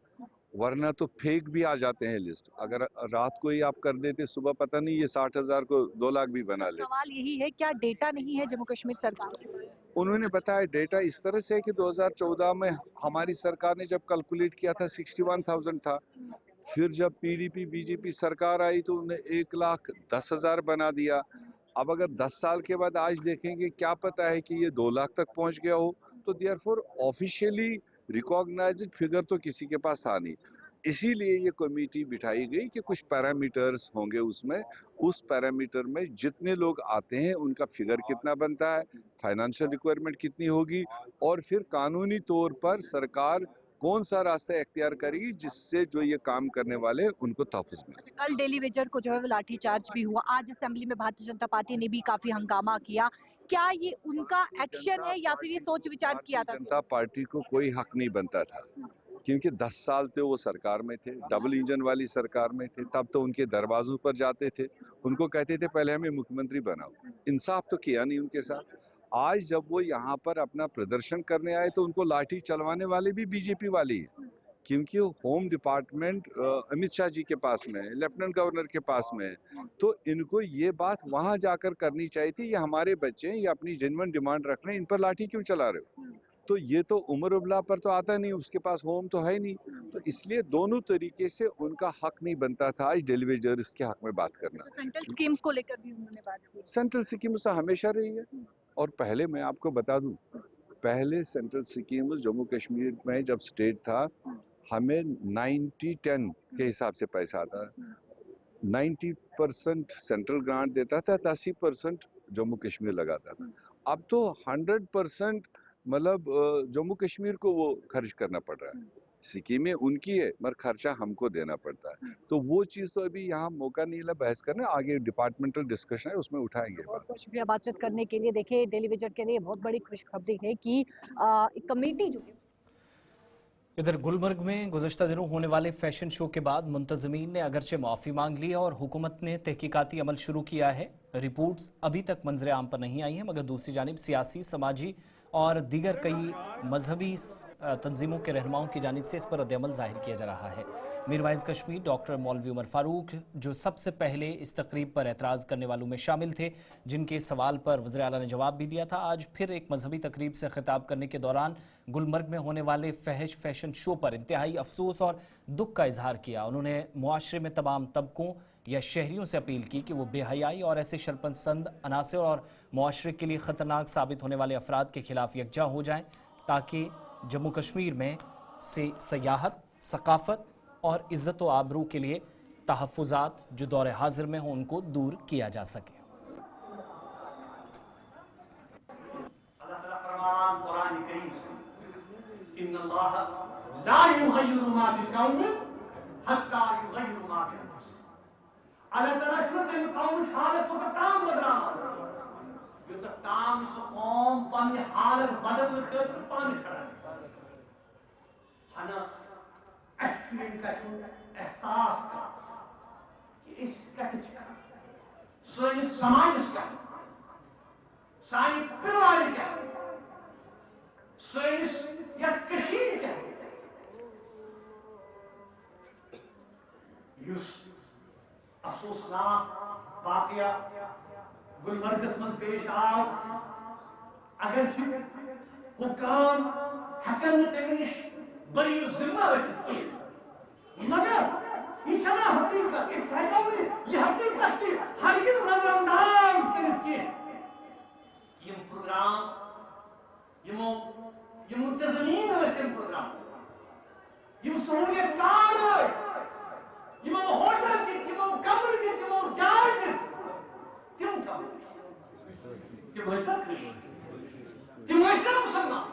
वरना तो फेक भी आ जाते हैं लिस्ट। अगर रात को ही आप कर देते, सुबह पता नहीं ये 60,000 को 2 लाख भी बना ले। सवाल यही है, क्या डेटा नहीं है जम्मू कश्मीर सरकार के पास? उन्होंने बताया डेटा इस तरह से है कि 2014 में हमारी सरकार ने जब कैलकुलेट किया था 61,000 था। फिर जब पीडीपी बीजेपी सरकार आई तो उन्हें 1,10,000 बना दिया। अब अगर 10 साल के बाद आज देखेंगे, क्या पता है कि ये 2 लाख तक पहुंच गया हो। तो देयरफॉर ऑफिशियली रिकॉग्नाइज्ड फिगर तो किसी के पास था नहीं। इसीलिए ये कमेटी बिठाई गई कि कुछ पैरामीटर्स होंगे उसमें, उस पैरामीटर में जितने लोग आते हैं उनका फिगर कितना बनता है, फाइनेंशियल रिक्वायरमेंट कितनी होगी, और फिर कानूनी तौर पर सरकार कौन सा रास्ता इख्तियार करेगी जिससे जो ये काम करने वाले उनको तहफ़्फ़ुज़ मिले। कल डेली वेजर को जो है वो लाठीचार्ज भी हुआ। आज असेंबली में भारतीय जनता पार्टी ने भी काफी हंगामा किया। क्या ये उनका एक्शन है या फिर ये सोच विचार किया था? जनता पार्टी को कोई हक नहीं बनता था, क्योंकि 10 साल तो वो सरकार में थे, डबल इंजन वाली सरकार में थे। तब तो उनके दरवाजों पर जाते थे, उनको कहते थे पहले हमें मुख्यमंत्री बनाओ। इंसाफ तो किया नहीं उनके साथ। आज जब वो यहाँ पर अपना प्रदर्शन करने आए तो उनको लाठी चलवाने वाले भी बीजेपी वाले हैं, क्योंकि होम डिपार्टमेंट अमित शाह जी के पास में है, लेफ्टिनेंट गवर्नर के पास में है। तो इनको ये बात वहां जाकर करनी चाहिए थी, ये हमारे बच्चे हैं, ये अपनी जेन्युइन डिमांड रख रहे हैं, इन पर लाठी क्यों चला रहे हो। तो ये तो उमर अब्दुल्ला पर तो आता नहीं, उसके पास होम तो है नहीं। तो इसलिए दोनों तरीके से उनका हक नहीं बनता था आज डेलीवेजर्स के हक में बात करना। सेंट्रल स्कीम्स को लेकर भी उन्होंने बात की। सेंट्रल स्कीम्स तो हमेशा रही है, और पहले मैं आपको बता दूं, पहले सेंट्रल स्कीम्स जम्मू कश्मीर में जब स्टेट था, हमें 90-10 के हिसाब से पैसा आता। 90% सेंट्रल ग्रांट देता था, 80% जम्मू कश्मीर लगाता था। अब तो 100% मतलब जम्मू कश्मीर को वो खर्च करना पड़ रहा है। स्कीमें उनकी है मगर खर्चा हमको देना पड़ता है। तो वो चीज़ तो अभी यहाँ मौका नहीं मिला बहस करने, आगे डिपार्टमेंटल डिस्कशन है उसमें उठाएंगे। बहुत बहुत शुक्रिया बातचीत करने के लिए। देखिए, डेली वेजर के लिए बहुत बड़ी खुशखबरी है कि एक कमेटी जो इधर गुलमर्ग में गुज़श्ता दिनों होने वाले फैशन शो के बाद मुंतज़मीन ने अगरचे माफ़ी मांग ली और हुकूमत ने तहकीकाती अमल शुरू किया है। रिपोर्ट्स अभी तक मंजर आम पर नहीं आई हैं, मगर दूसरी जानिब सियासी, समाजी और दीगर कई मजहबी तंजीमों के रहनुमाओं की जानिब से इस पर रद्द-ए-अमल जाहिर किया जा रहा है। मीर वाइज़ कश्मीर, डॉक्टर मौलवी उमर फारूक, जो सबसे पहले इस तकरीब पर एतराज़ करने वालों में शामिल थे, जिनके सवाल पर वज़ीर आला ने जवाब भी दिया था, आज फिर एक मजहबी तकरीब से खिताब करने के दौरान गुलमर्ग में होने वाले फहश फैशन शो पर इंतहाई अफसोस और दुख का इजहार किया। उन्होंने मुआशरे में तमाम तबकों या शहरियों से अपील की कि वो बेहयाई और ऐसे शरपसंद अनासर और मुआशरे के लिए ख़तरनाक साबित होने वाले अफराद के खिलाफ यकजा हो जाएं, ताकि जम्मू कश्मीर में से सयाहत, सकाफत और इज़्ज़त व आबरू के लिए तहफ़्फ़ुज़ात जो दौर हाजिर में हों उनको दूर किया जा सके। एहसास का कि इस कटच का सोनी समाज का सानी परिवार का सोनी यत कशीर का युस अफसोसनाक वाकया गुलमर्गस में पेश आओ अगर हुकाम हकम तमिश बड़ी जिम्मा वैसे मगर इस हकीकत इस ये हकीकत की हरगिज़ नजरअंदाज करके ये प्रोग्राम ये मुंतज़मीन वैसे प्रोग्राम ये सहूलियतकार ये होटल की कमर की जाय की तिम मुसलमान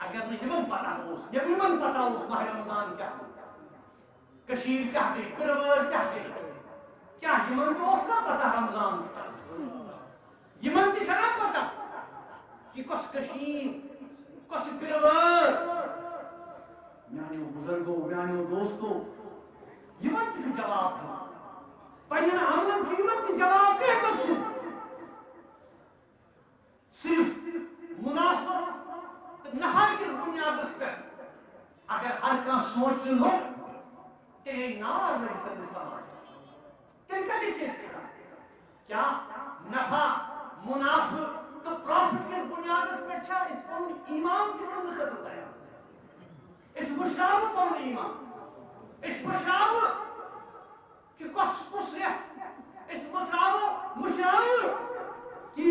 अगर नहीं पता हो पता उस माह रमजान क्या कशीर क्या गई पिरवर क्या गई क्या यमन को उसका पता रमजान यमन की शराब पता कि कस कशीर कस पिरवर यानी बुजुर्गों यानी दोस्तों यमन की जवाब दो पन्ना हमन जीवन की जवाब दे कुछ सिर्फ मुनाफा नहा की बुनियाद पर अगर हर का सोच लो तेरे नार में समाज तेरे कभी चीज क्या नफा मुनाफा तो प्रॉफिट की बुनियाद पर अच्छा इस पर ईमान की कम खत्म है इस मुशाब पर ईमान इस मुशाब कि कस इस मुशाब की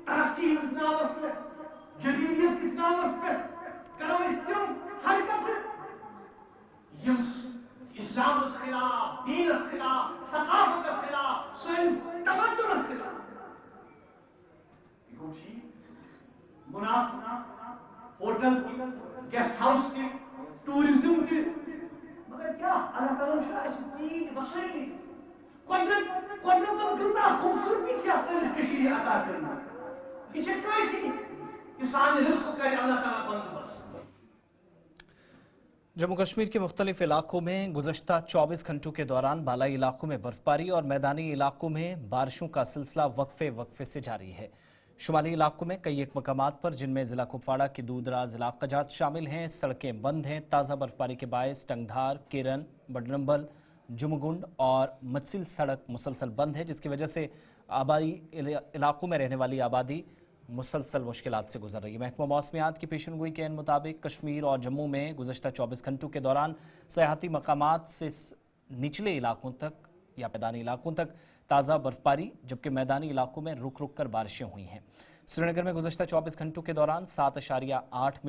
तरक्की इस नामस पे जदीदियत इस नामस पे करो इस्तेम हरकत इस्लाम के खिलाफ दीन के खिलाफ सकाफत के खिलाफ साइंस तमद्दुन के खिलाफ कुछ मुनाफा होटल की गेस्ट हाउस की टूरिज्म की मगर क्या अल्लाह ताला ने चीज बसाई कुदरत तो कितना खूबसूरती से असल कशीर अता करना इसे कैसी किसान रिस्क का अल्लाह ताला बंदोबस्त। जम्मू कश्मीर के मुख्तलिफ इलाकों में गुज़श्ता 24 घंटों के दौरान बालाई इलाकों में बर्फबारी और मैदानी इलाकों में बारिशों का सिलसिला वक्फे से जारी है। शुमाली इलाकों में कई एक मकामात पर, जिनमें ज़िला कुपवाड़ा के दूरदराज इलाका जात शामिल हैं, सड़कें बंद हैं। ताज़ा बर्फबारी के बायस टंगधार, केरन, बडनम्बल, जुमगुंड और मत्सिल सड़क मुसलसल बंद है, जिसकी वजह से आबादी इलाकों में रहने वाली आबादी मुसलसल मुश्किलात से गुजर रही है। महकमा मौसमियात की पेशनगोई के मुताबिक कश्मीर और जम्मू में गुज़श्ता 24 घंटों के दौरान सयाहती मकामात से निचले इलाकों तक या मैदानी इलाकों तक ताज़ा बर्फबारी, जबकि मैदानी इलाकों में रुक रुक कर बारिशें हुई हैं। श्रीनगर में गुज़श्ता 24 घंटों के दौरान 7.8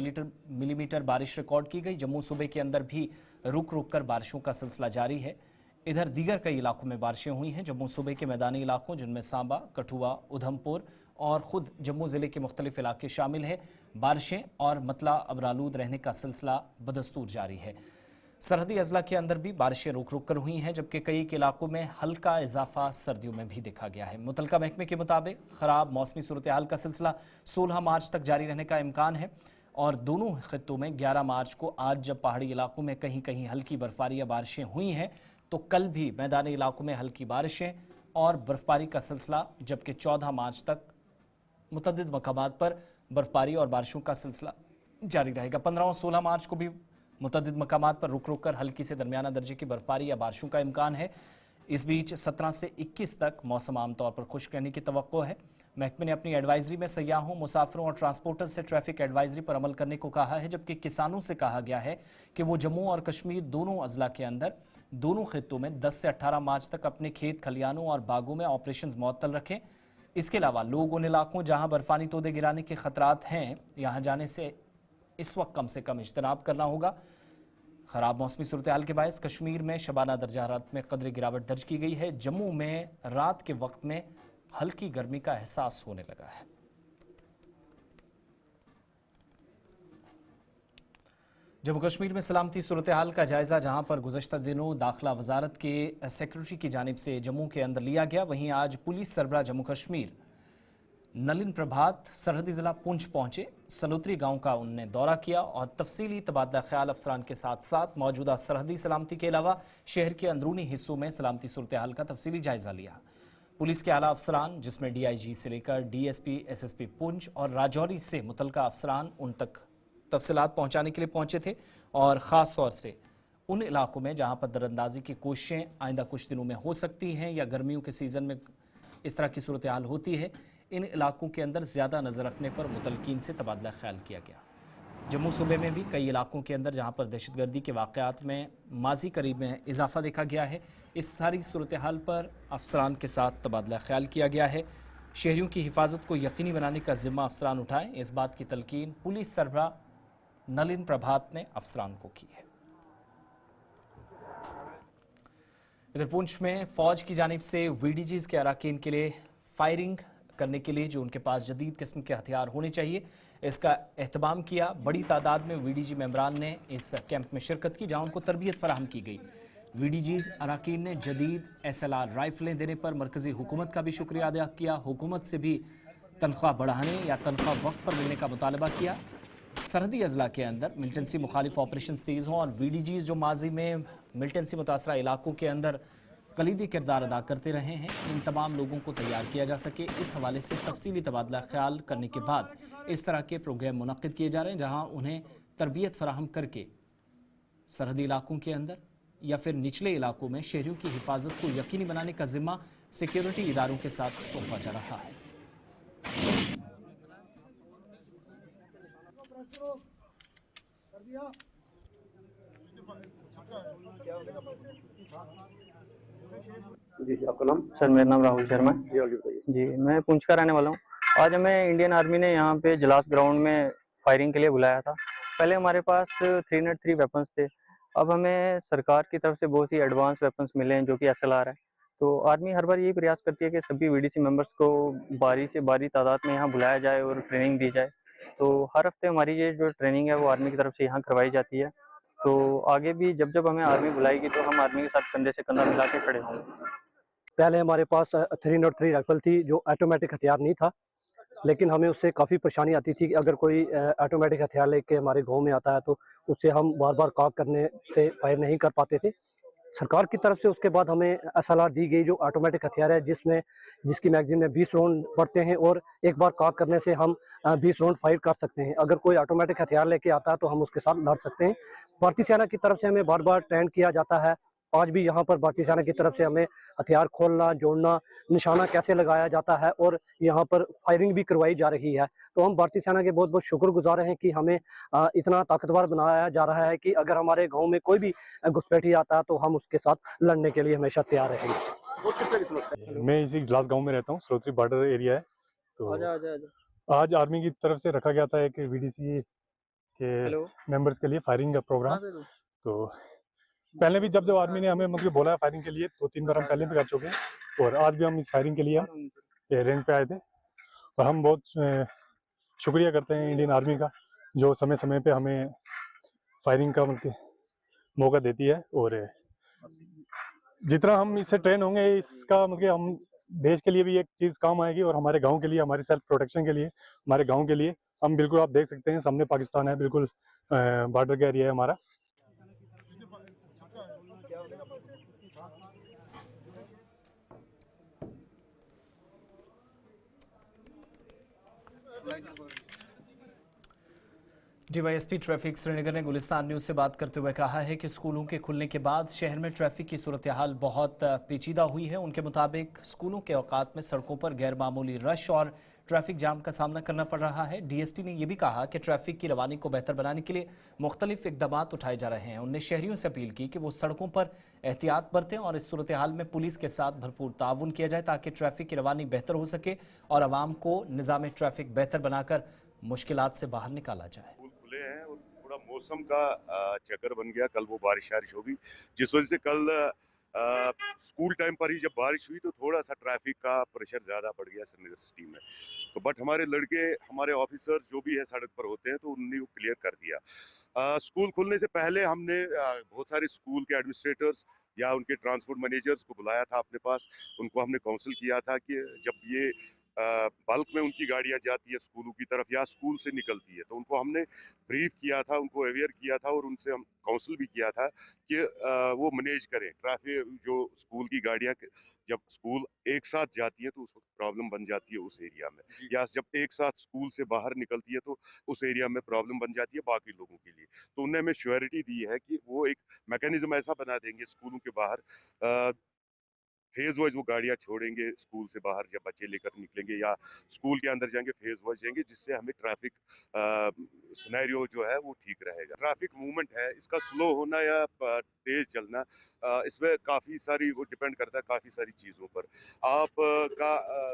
मिलीमीटर बारिश रिकॉर्ड की गई। जम्मू सूबे के अंदर भी रुक रुक कर बारिशों का सिलसिला जारी है। इधर दीगर कई इलाकों में बारिशें हुई हैं। जम्मू सूबे के मैदानी इलाकों, जिनमें सांबा, कठुआ, उधमपुर और ख़ुद जम्मू ज़िले के मुख्तलिफ इलाके शामिल हैं, बारिशें और मतला अबरालूद रहने का सिलसिला बदस्तूर जारी है। सरहदी अजला के अंदर भी बारिशें रुक रुक कर हुई हैं, जबकि कई के इलाकों में हल्का इजाफा सर्दियों में भी देखा गया है। मुतलका महकमे के मुताबिक ख़राब मौसमी सूरत हाल का सिलसिला 16 मार्च तक जारी रहने का इम्कान है। और दोनों खित्तों में 11 मार्च को आज जब पहाड़ी इलाकों में कहीं कहीं हल्की बर्फबारी या बारिशें हुई हैं, तो कल भी मैदानी इलाकों में हल्की बारिशें और बर्फबारी का सिलसिला, जबकि 14 मार्च तक मुतअद्दिद मकामात पर बर्फबारी और बारिशों का सिलसिला जारी रहेगा। 15 और 16 मार्च को भी मुतअद्दिद मकामात पर रुक रुक कर हल्की से दरमियाना दर्जे की बर्फबारी या बारिशों का इम्कान है। इस बीच 17 से 21 तक मौसम आमतौर पर खुश्क रहने की तवक्को है। महकमे ने अपनी एडवाइजरी में सयाहों, मुसाफिरों और ट्रांसपोर्टर्स से ट्रैफिक एडवाइजरी पर अमल करने को कहा है, जबकि किसानों से कहा गया है कि वो जम्मू और कश्मीर दोनों अजला के अंदर दोनों खित्तों में 10 से 18 मार्च तक अपने खेत खलियानों और बागों में ऑपरेशंस मुअत्तल रखें। इसके अलावा लोग उन इलाकों जहां बर्फानी तोदे गिराने के खतरात हैं, यहां जाने से इस वक्त कम से कम इज्तनाब करना होगा। खराब मौसमी सूरत-ए-हाल के बायस कश्मीर में शबाना दर्जा हरारत में कदरे गिरावट दर्ज की गई है। जम्मू में रात के वक्त में हल्की गर्मी का एहसास होने लगा है। जम्मू कश्मीर में सलामती सूरत-ए-हाल का जायजा जहां पर गुज़श्ता दिनों दाखिला वजारत के सेक्रेटरी की जानिब से जम्मू के अंदर लिया गया, वहीं आज पुलिस सरबराह जम्मू कश्मीर नलिन प्रभात सरहदी जिला पुंछ पहुंचे। सलोत्री गांव का उन्होंने दौरा किया और तफसीली तबादला ख्याल अफसरान के साथ साथ मौजूदा सरहदी सलामती के अलावा शहर के अंदरूनी हिस्सों में सलामती सूरत-ए-हाल का तफसीली जायजा लिया। पुलिस के आला अफसरान, जिसमें DIG से लेकर DSP, SSP पुंछ और राजौरी से मुतलका अफसरान उन तक तफसीलात पहुंचाने के लिए पहुंचे थे और ख़ास तौर से उन इलाकों में जहां पर दरअंदाजी की कोशिशें आइंदा कुछ दिनों में हो सकती हैं या गर्मियों के सीज़न में इस तरह की सूरत-ए-हाल होती है, इन इलाकों के अंदर ज़्यादा नज़र रखने पर मुतलकीन से तबादला ख्याल किया गया। जम्मू सूबे में भी कई इलाकों के अंदर जहां पर दहशतगर्दी के वाक़यात में माजी करीब में इजाफा देखा गया है, इस सारी सूरत-ए-हाल पर अफसरान के साथ तबादला ख्याल किया गया है। शहरियों की हिफाजत को यकीनी बनाने का जिम्मा अफसरान उठाएं, इस बात की तलकीन पुलिस सरबराह नलिन प्रभात ने अफसरान को की है। इधर पुंछ में फौज की जानिब से VDGs के अराकीन के लिए फायरिंग करने के लिए जो उनके पास जदीद किस्म के हथियार होने चाहिए, इसका एहतमाम किया। बड़ी तादाद में VDG मेंबरान ने इस कैंप में शिरकत की, जहां उनको तरबियत फराहम की गई। VDGs अराकीन ने जदीद SLR राइफलें देने पर मरकजी हुकूमत का भी शुक्रिया अदा किया। हुकूमत से भी तनख्वाह बढ़ाने या तनख्वाह वक्त पर मिलने का मुतालबा किया। सरहदी अजला के अंदर मिलिटेंसी मुखालिफ ऑपरेशन तेज़ हों और VDGs जो माजी में मिलिटेंसी मुतासरा इलाकों के अंदर कलीदी किरदार अदा करते रहे हैं, इन तमाम लोगों को तैयार किया जा सके, इस हवाले से तफसीली तबादला ख्याल करने के बाद इस तरह के प्रोग्राम मुनक्किद किए जा रहे हैं, जहां उन्हें तरबियत फराहम करके सरहदी इलाकों के अंदर या फिर निचले इलाकों में शहरियों की हिफाजत को यकीनी बनाने का जिम्मा सिक्योरिटी इदारों के साथ सौंपा जा रहा है। जी, आपका नाम? सर, मेरा नाम राहुल शर्मा है। जी, मैं पुंछ का रहने वाला हूँ। आज हमें इंडियन आर्मी ने यहाँ पे जलास ग्राउंड में फायरिंग के लिए बुलाया था। पहले हमारे पास 303 वेपन्स थे, अब हमें सरकार की तरफ से बहुत ही एडवांस वेपन्स मिले हैं जो कि SLR है। तो आर्मी हर बार यही प्रयास करती है कि सभी VDC मेंबर्स को बारी से बारी तादाद में यहाँ बुलाया जाए और ट्रेनिंग दी जाए। तो हर हफ्ते हमारी ये जो ट्रेनिंग है वो आर्मी की तरफ से यहाँ करवाई जाती है। तो आगे भी जब जब हमें आर्मी बुलाएगी तो हम आर्मी के साथ कंधे से कंधा मिला के खड़े होंगे। पहले हमारे पास 303 राइफल थी जो ऑटोमेटिक हथियार नहीं था, लेकिन हमें उससे काफ़ी परेशानी आती थी कि अगर कोई ऑटोमेटिक हथियार लेके हमारे गांव में आता है तो उससे हम बार बार कॉक करने से फायर नहीं कर पाते थे। सरकार की तरफ से उसके बाद हमें SLR दी गई जो ऑटोमेटिक हथियार है, जिसकी मैगजीन में 20 राउंड पड़ते हैं और एक बार कॉक करने से हम 20 राउंड फायर कर सकते हैं। अगर कोई ऑटोमेटिक हथियार लेके आता है तो हम उसके साथ लड़ सकते हैं। भारतीय सेना की तरफ से हमें बार बार ट्रेन किया जाता है। आज भी यहाँ पर भारतीय सेना की तरफ से हमें हथियार खोलना, जोड़ना, निशाना कैसे लगाया जाता है और यहाँ पर फायरिंग भी करवाई जा रही है। तो हम भारतीय सेना के बहुत बहुत शुक्रगुजार हैं कि हमें इतना ताकतवर बनाया जा रहा है कि अगर हमारे गांव में कोई भी घुसपैठी आता है तो हम उसके साथ लड़ने के लिए हमेशा तैयार रहेंगे। मैं इसी जलास गांव में रहता हूँ, सलोत्री बॉर्डर एरिया है। तो आज आर्मी की तरफ से रखा गया था एक VDC के मेंबर्स के लिए फायरिंग का प्रोग्राम। तो पहले भी जब आर्मी ने हमें मतलब बोला फायरिंग के लिए 2-3 बार हम पहले भी कर चुके हैं और आज भी हम इस फायरिंग के लिए रेंज पे आए थे। और हम बहुत शुक्रिया करते हैं इंडियन आर्मी का जो समय समय पे हमें फायरिंग का मतलब मौका देती है। और जितना हम इससे ट्रेन होंगे इसका मतलब हम देश के लिए भी एक चीज़ काम आएगी और हमारे गाँव के लिए, हमारे सेल्फ प्रोटेक्शन के लिए, हमारे गाँव के लिए हम बिल्कुल आप देख सकते हैं सामने पाकिस्तान है, बिल्कुल बॉर्डर का एरिया है हमारा। डीवाईएसपी ट्रैफिक श्रीनगर ने गुलिस्तान न्यूज से बात करते हुए कहा है कि स्कूलों के खुलने के बाद शहर में ट्रैफिक की सूरत हाल बहुत पेचीदा हुई है। उनके मुताबिक स्कूलों के औकात में सड़कों पर गैर मामूली रश और ट्रैफिक जाम का सामना करना पड़ रहा है। डीएसपी ने यह भी कहा कि ट्रैफिक की रवानी को बेहतर बनाने के लिए मुख्तलिफ इकदाम उठाए जा रहे हैं। उन्होंने शहरियों से अपील की कि वो सड़कों पर एहतियात बरतें और इस सूरत हाल में पुलिस के साथ भरपूर ताउन किया जाए ताकि ट्रैफिक की रवानी बेहतर हो सके और आवाम को निज़ाम ट्रैफिक बेहतर बनाकर मुश्किलात से बाहर निकाला जाए। खुले हैं और थोड़ा मौसम का चक्कर बन गया। कल वो बारिश हो गई, जिस वजह से कल स्कूल टाइम पर ही जब बारिश हुई तो थोड़ा सा ट्रैफिक का प्रेशर ज़्यादा बढ़ गया श्रीनगर सिटी में। तो बट हमारे लड़के, हमारे ऑफिसर जो भी है सड़क पर होते हैं तो उन्होंने वो क्लियर कर दिया। स्कूल खुलने से पहले हमने बहुत सारे स्कूल के एडमिनिस्ट्रेटर्स या उनके ट्रांसपोर्ट मैनेजर्स को बुलाया था अपने पास। उनको हमने काउंसिल किया था कि जब ये बल्क में उनकी गाड़ियां जाती है स्कूलों की तरफ या स्कूल से निकलती है तो उनको हमने ब्रीफ किया था, उनको अवेयर किया था और उनसे हम काउंसिल भी किया था कि वो मैनेज करें ट्रैफिक। जो स्कूल की गाड़ियां जब स्कूल एक साथ जाती है तो उस वक्त प्रॉब्लम बन जाती है उस एरिया में, या जब एक साथ स्कूल से बाहर निकलती है तो उस एरिया में प्रॉब्लम बन जाती है बाकी लोगों के लिए। तो उन्होंने हमें श्योरिटी दी है कि वो एक मैकेनिज्म ऐसा बना देंगे स्कूलों के बाहर, फेज वाइज वो गाड़ियां छोड़ेंगे स्कूल से बाहर जब बच्चे लेकर निकलेंगे या स्कूल के अंदर जाएंगे, फेज वाइज जाएंगे, जिससे हमें ट्रैफिक सिनेरियो जो है वो ठीक रहेगा। ट्रैफिक मूवमेंट है, इसका स्लो होना या तेज चलना, इसमें काफ़ी सारी वो डिपेंड करता है काफ़ी सारी चीज़ों पर। आपका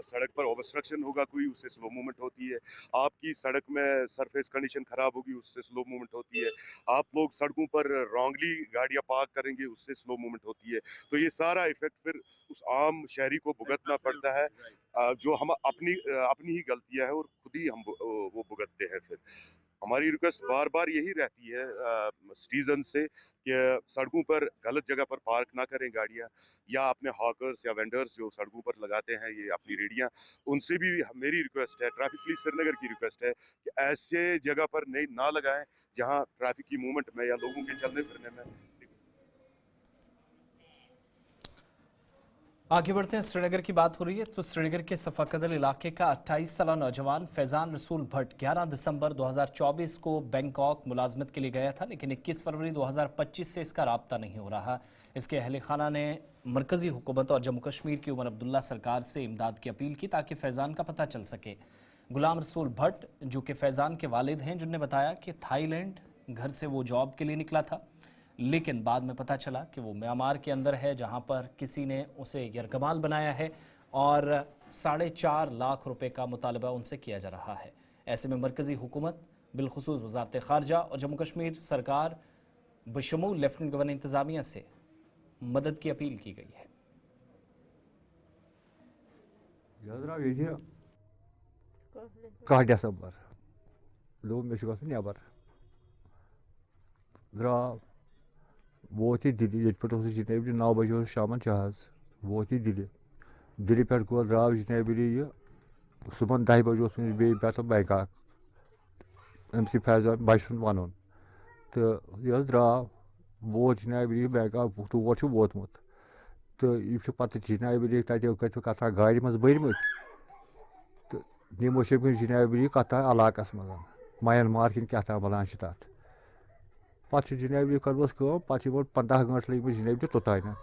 सड़क पर ऑब्स्ट्रक्शन होगा कोई, उससे स्लो मूवमेंट होती है। आपकी सड़क में सरफेस कंडीशन ख़राब होगी, उससे स्लो मूवमेंट होती है। आप लोग सड़कों पर रॉन्गली गाड़ियाँ पार्क करेंगे, उससे स्लो मूवमेंट होती है। तो ये सारा इफेक्ट फिर उस आम शहरी को भुगतना पड़ता है, जो हम अपनी ही गलतियां है और खुद ही हम वो भुगतते हैं। फिर हमारी रिक्वेस्ट बार बार यही रहती है सिटीजन से कि सड़कों पर गलत जगह पर पार्क ना करें गाड़ियां, या अपने हॉकर्स या वेंडर्स जो सड़कों पर लगाते हैं ये अपनी रेडियां, उनसे भी मेरी रिक्वेस्ट है, ट्रैफिक पुलिस श्रीनगर की रिक्वेस्ट है कि ऐसे जगह पर नहीं ना लगाएं जहां ट्रैफिक की मूवमेंट में या लोगों के चलने फिरने में। आगे बढ़ते हैं, श्रीनगर की बात हो रही है तो श्रीनगर के सफाकदल इलाके का 28 साला नौजवान फैजान रसूल भट्ट 11 दिसंबर 2024 को बैंकॉक मुलाजमत के लिए गया था, लेकिन 21 फरवरी 2025 से इसका राब्ता नहीं हो रहा। इसके अहल खाना ने मरकजी हुकूमत और जम्मू कश्मीर की उमर अब्दुल्ला सरकार से इमदाद की अपील की ताकि फैजान का पता चल सके। गुलाम रसूल भट्ट जो कि फैजान के वालिद हैं, जिन्होंने बताया कि थाईलैंड घर से वो जॉब के लिए निकला था, लेकिन बाद में पता चला कि वो म्यांमार के अंदर है जहां पर किसी ने उसे यरगमाल बनाया है और 4.5 लाख रुपए का मुतालबा उनसे किया जा रहा है। ऐसे में मरकजी हुकूमत बिलखुसूस वजारत खारजा और जम्मू कश्मीर सरकार बशमूल लेफ्टिनेंट गवर्नर इंतजामिया से मदद की अपील की गई है। वोत ही दिल्ली ये पे जितने भी 9 बजे शाम जहाज वोत ही दिल्ली पे गो द्राव जितने भी ये सुबह 10 बजे बे पे बैंकॉक अम्स फैजान बचन वन तो यह द्राव वोत जनाब बैंकॉक तोर वोतमुत तो यह पे जनाब तक कथा गाड़ी मज भरम तो नमो जनाब कथा इलाकस मज म्यांमार किन क्या वनान तथ पे जनाब कर्मस पे 15 घंटे लगे जनाब तोतान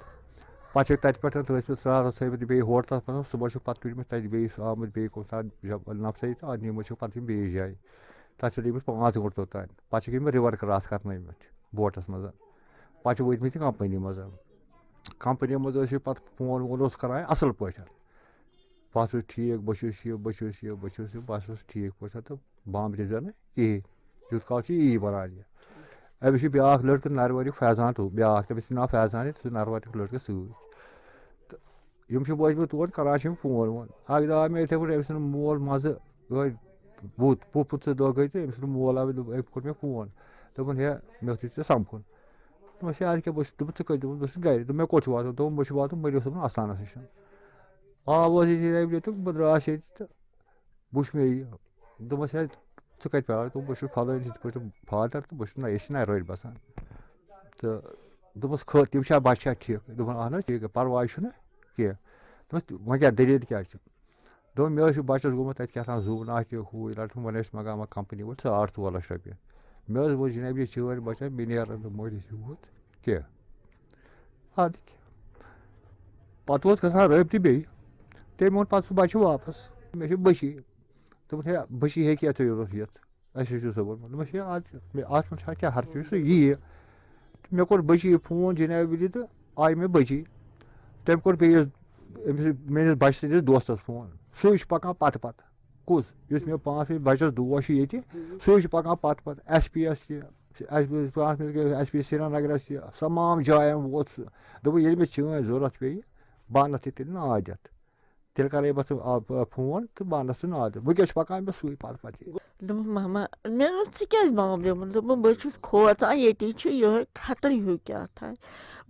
पे तथा रात बे होटल पे सुबह पे तुरमित बे आमुत बे नफसई तो नमो पे बेस जाए तथा लगे 5 घंटे तोतान पे गई रिवर क्रॉस कर बोटस मज पे वतमित कंपनी मज पे फोन वोन करान असल पे बस ठीक बस ठीक पे तो बम दिन कहें यूत काल यी बनान अमिस ब्या लड़क नरवर फैजान तो ब्या तमिस नाव फैजान नरवर लड़क सम वजम तोर करान फोन वोन अक दो मे इथे पे अमिस मोल मज बुत पुत दह गई तो अमिस मोल आव कोर मे फोन दोपन हे मे थे समखुन दोपस यार क्या दोप कत गर दोप मे कोट वात दोप बह वात मरियो सोन आस्थानस नश आव जनाब तो बह द्रास तो वुच मे दोपस च कत पे तो बस फलान फादर तो बस ना ये रोड बसान तो दोपस तम बच्चा ठीक दोपन अहन ठीक परवाह कह वह क्या दलील क्या दोप मे बच्चस गोमुत क्या जून हू लड़न वन मकामा कंपनी वो 8-4 लाख रुपये मे वो जनाब चर बचा मे नेर मोलिस यूत कह अद पे रबत बे तम वो पे बच्चे वापस मे बशी दोपन है बशी हे क्या ये सबन अत मे क्या हर्च यी मे कोर बची फोन जनाब तो आई मे बची तम कोर मेस बच सदिस दोस्तस फोन सह पकान पत पत कुस मे 5 बचस दोस्त ये सह पकान पत पत SP श्रीनगर तमाम जायन वोत दोप ये मे चैन जरूरत पे बह अन तेल आदत तेल कर बस फोन तो बह अन आदत वह पकान मे सह पत पत मामा मे क्या मामल बहुत खोचान ये खतर हूँ क्या था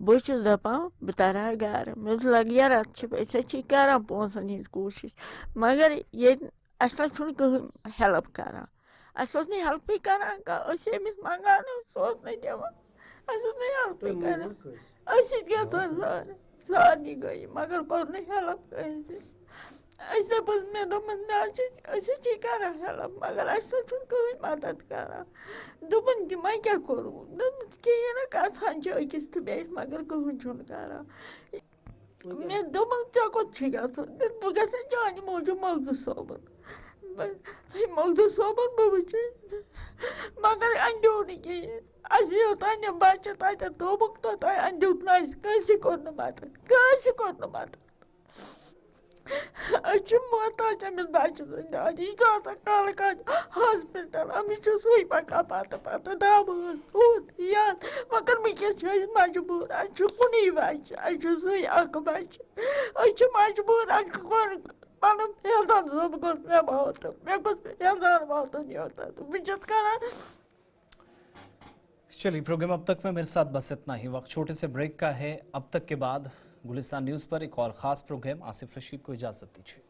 बहुत दपान बह तरह गर मे लग यार अस करान पोसन हज कोशिश मगर ये कहीं हेल्प करान अस हेल्प करान अमिस मंगान सह हेल्प करान सारे गई मगर कोर हेल्प मे करान हेल्प मगर कहीं मदद करान दोपन मैं क्या करूँ कहें कथान अकिस तो बेस मगर कहीं करान मे दोपन ऐ कोत बह ग चान मूजूब मखदूम सोबन मखदूम सोबन बह वुच मगर अंदो न कहें अस योत अन बच्चे तत दोबुक तो तुम अंदो कंस कोर मदद मोहताज अमिस बच्चे सद यह कल कल हॉस्पिटल अमिस सू पकान पत पत दब ये मगर वनकस मजबूर अस कुन बच्चे अस सू मजबूर पन यजान सोब गोस मे वातन मे गोस यजान वातन योत बह करान। चलिए प्रोग्राम अब तक में मेरे साथ बस इतना ही। वक्त छोटे से ब्रेक का है। अब तक के बाद गुलिस्तान न्यूज़ पर एक और ख़ास प्रोग्राम आसिफ रशीद को इजाज़त दीजिए।